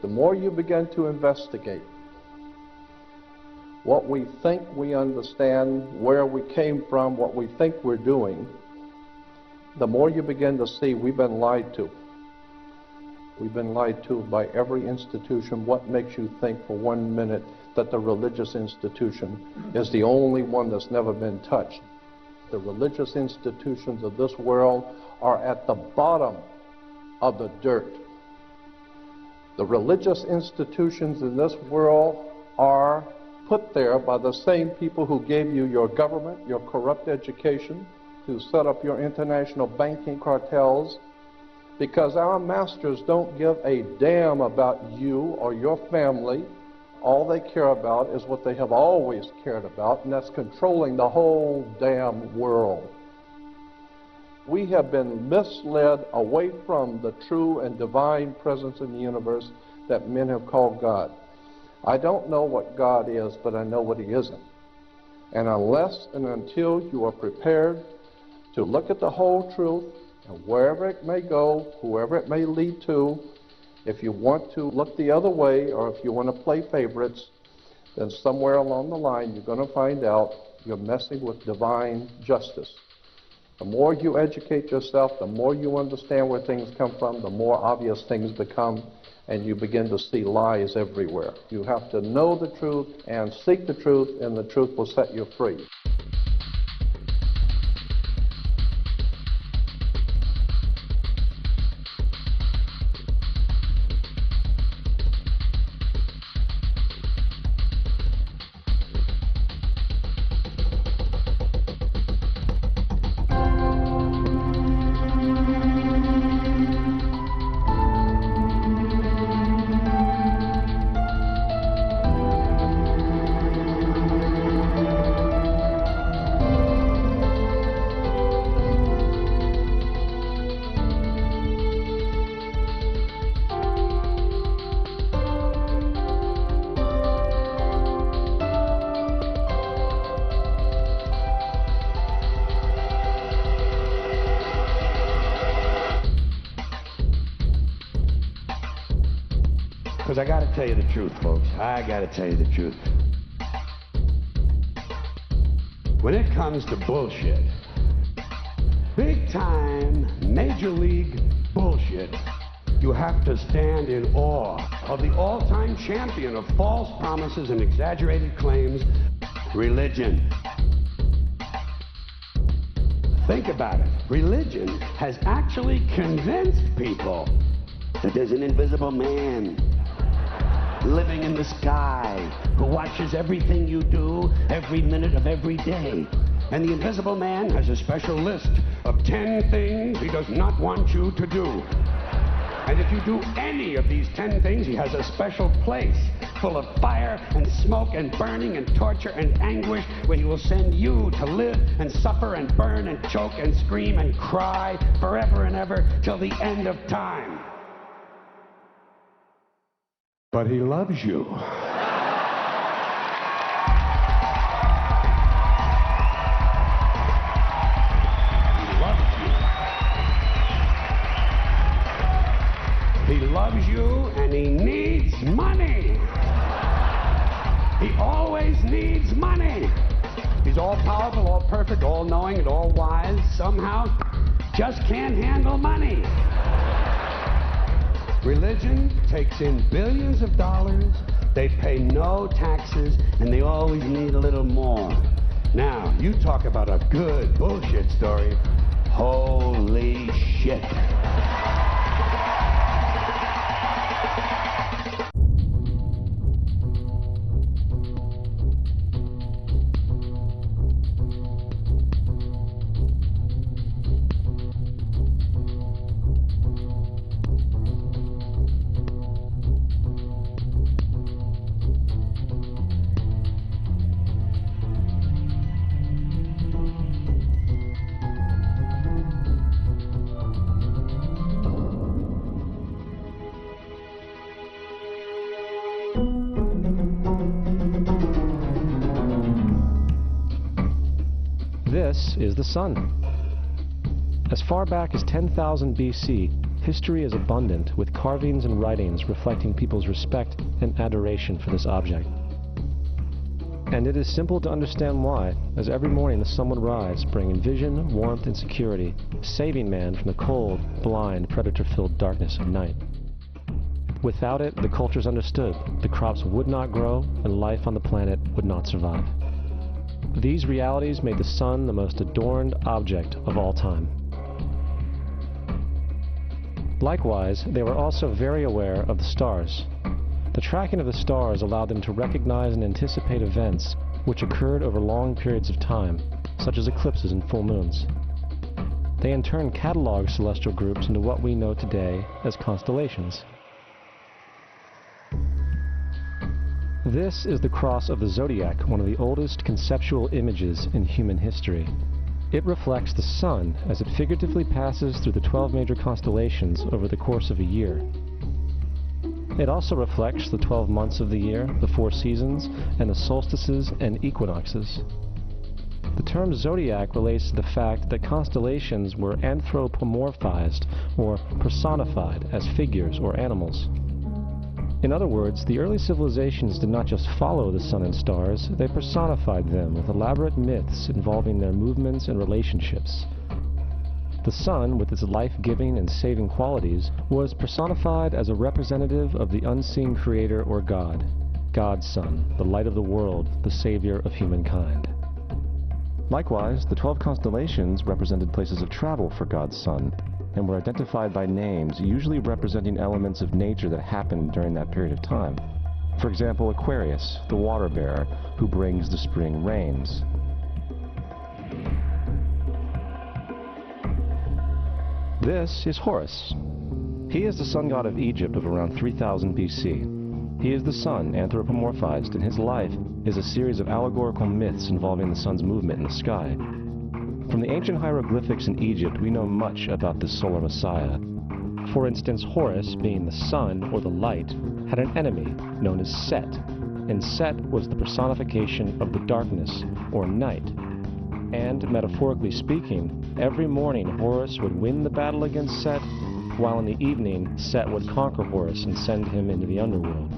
The more you begin to investigate what we think we understand, where we came from, what we think we're doing, the more you begin to see we've been lied to. We've been lied to by every institution. What makes you think for 1 minute that the religious institution is the only one that's never been touched? The religious institutions of this world are at the bottom of the dirt. The religious institutions in this world are put there by the same people who gave you your government, your corrupt education, who set up your international banking cartels, because our masters don't give a damn about you or your family. All they care about is what they have always cared about, and that's controlling the whole damn world. We have been misled away from the true and divine presence in the universe that men have called God. I don't know what God is, but I know what he isn't. And unless and until you are prepared to look at the whole truth, and wherever it may go, whoever it may lead to, if you want to look the other way, or if you want to play favorites, then somewhere along the line you're going to find out you're messing with divine justice. The more you educate yourself, the more you understand where things come from, the more obvious things become, and you begin to see lies everywhere. You have to know the truth and seek the truth, and the truth will set you free. Because I got to tell you the truth, folks. I got to tell you the truth. When it comes to bullshit, big time, major league bullshit, you have to stand in awe of the all-time champion of false promises and exaggerated claims, religion. Think about it. Religion has actually convinced people that there's an invisible man living in the sky who watches everything you do every minute of every day. And the invisible man has a special list of 10 things he does not want you to do. And if you do any of these 10 things, he has a special place full of fire and smoke and burning and torture and anguish where he will send you to live and suffer and burn and choke and scream and cry forever and ever till the end of time. But he loves you. He loves you. He loves you and he needs money. He always needs money. He's all powerful, all perfect, all knowing, and all wise. Somehow just can't handle money. Religion takes in billions of dollars, they pay no taxes, and they always need a little more. Now, you talk about a good bullshit story. Holy shit. This is the sun. As far back as 10,000 BC, history is abundant with carvings and writings reflecting people's respect and adoration for this object. And it is simple to understand why, as every morning the sun would rise, bringing vision, warmth, and security, saving man from the cold, blind, predator-filled darkness of night. Without it, the cultures understood the crops would not grow and life on the planet would not survive. These realities made the sun the most adorned object of all time. Likewise, they were also very aware of the stars. The tracking of the stars allowed them to recognize and anticipate events which occurred over long periods of time, such as eclipses and full moons. They in turn cataloged celestial groups into what we know today as constellations. This is the cross of the zodiac, one of the oldest conceptual images in human history. It reflects the sun as it figuratively passes through the 12 major constellations over the course of a year. It also reflects the 12 months of the year, the 4 seasons, and the solstices and equinoxes. The term zodiac relates to the fact that constellations were anthropomorphized or personified as figures or animals. In other words, the early civilizations did not just follow the sun and stars, they personified them with elaborate myths involving their movements and relationships. The sun, with its life-giving and saving qualities, was personified as a representative of the unseen creator or God, God's Son, the light of the world, the savior of humankind. Likewise, the 12 constellations represented places of travel for God's Son, and were identified by names, usually representing elements of nature that happened during that period of time. For example, Aquarius, the water bearer, who brings the spring rains. This is Horus. He is the sun god of Egypt of around 3000 BC. He is the sun anthropomorphized, and his life is a series of allegorical myths involving the sun's movement in the sky. From the ancient hieroglyphics in Egypt, we know much about this solar messiah. For instance, Horus, being the sun or the light, had an enemy known as Set, and Set was the personification of the darkness or night. And, metaphorically speaking, every morning Horus would win the battle against Set, while in the evening Set would conquer Horus and send him into the underworld.